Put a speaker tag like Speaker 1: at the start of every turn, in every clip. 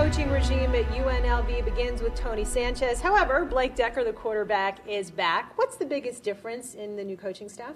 Speaker 1: coaching regime at UNLV begins with Tony Sanchez. However, Blake Decker, the quarterback, is back. What's the biggest difference in the new coaching staff?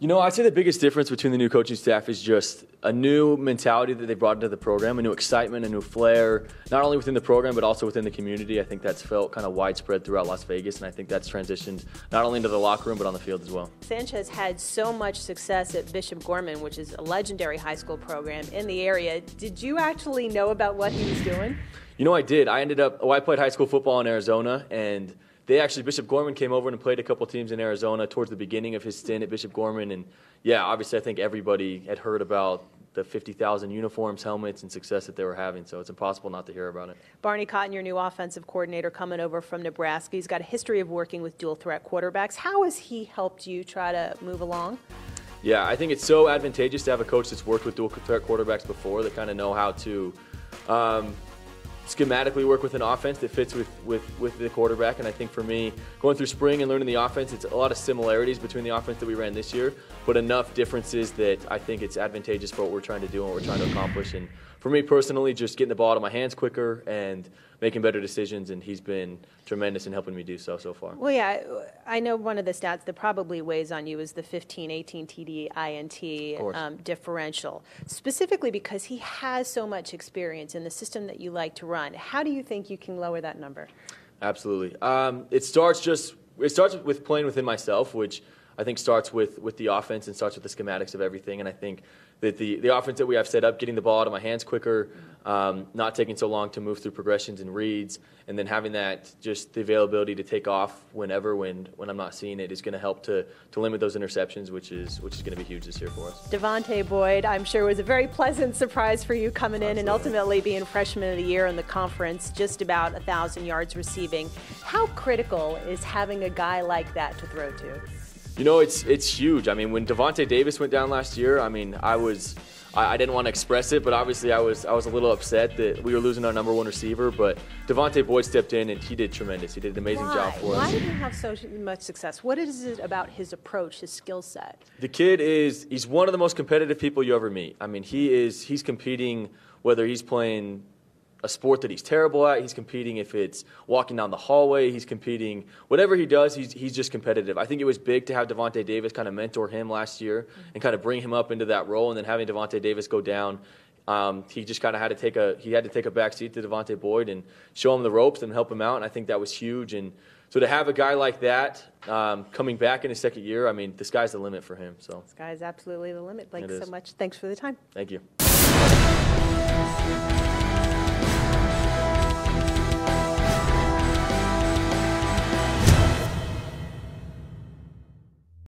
Speaker 2: You know, I'd say the biggest difference between the new coaching staff is just a new mentality that they brought into the program, a new excitement, a new flair, not only within the program but also within the community. I think that's felt kind of widespread throughout Las Vegas, and I think that's transitioned not only into the locker room but on the field as well.
Speaker 1: Sanchez had so much success at Bishop Gorman, which is a legendary high school program in the area. Did you actually know about what he was doing?
Speaker 2: You know, I did. I played high school football in Arizona, and Bishop Gorman came over and played a couple teams in Arizona towards the beginning of his stint at Bishop Gorman. And, yeah, obviously I think everybody had heard about the 50,000 uniforms, helmets, and success that they were having, so it's impossible not to hear about it.
Speaker 1: Barney Cotton, your new offensive coordinator, coming over from Nebraska. He's got a history of working with dual-threat quarterbacks. How has he helped you try to move along?
Speaker 2: Yeah, I think it's so advantageous to have a coach that's worked with dual-threat quarterbacks before that kind of know how to schematically work with an offense that fits with the quarterback. And I think for me, going through spring and learning the offense, it's a lot of similarities between the offense that we ran this year, but enough differences that I think it's advantageous for what we're trying to do and what we're trying to accomplish. And for me personally, just getting the ball out of my hands quicker and making better decisions, and he's been tremendous in helping me do so far.
Speaker 1: Well, yeah, I know one of the stats that probably weighs on you is the 15-18 TD INT differential, specifically because he has so much experience in the system that you like to run. How do you think you can lower that number?
Speaker 2: Absolutely. It starts with playing within myself, which I think starts with the offense and starts with the schematics of everything. And I think that the offense that we have set up, getting the ball out of my hands quicker, not taking so long to move through progressions and reads, and then having that just the availability to take off whenever when I'm not seeing it is going to help to limit those interceptions, which is going to be huge this year for us.
Speaker 1: Devonte Boyd, I'm sure, was a very pleasant surprise for you coming in and ultimately being freshman of the year in the conference, just about 1,000 yards receiving. How critical is having a guy like that to throw to?
Speaker 2: You know, it's huge. I mean, when Devonte Davis went down last year, I mean, I didn't want to express it, but obviously I was a little upset that we were losing our number one receiver. But Devonte Boyd stepped in and he did tremendous. He did an amazing job for us.
Speaker 1: Why did he have so much success? What is it about his approach, his skill set?
Speaker 2: The kid he's one of the most competitive people you ever meet. I mean, he's competing whether he's playing a sport that he's terrible at, he's competing if it's walking down the hallway, he's competing, whatever he does, he's just competitive. I think it was big to have Devonte Davis kind of mentor him last year and kind of bring him up into that role, and then having Devonte Davis go down, he just kind of had to take a back seat to Devonte Boyd and show him the ropes and help him out, and I think that was huge. And so to have a guy like that coming back in his second year, I mean, the sky's the limit for him. So
Speaker 1: the sky is absolutely the limit. Thanks so much. Thanks for the time.
Speaker 2: Thank you.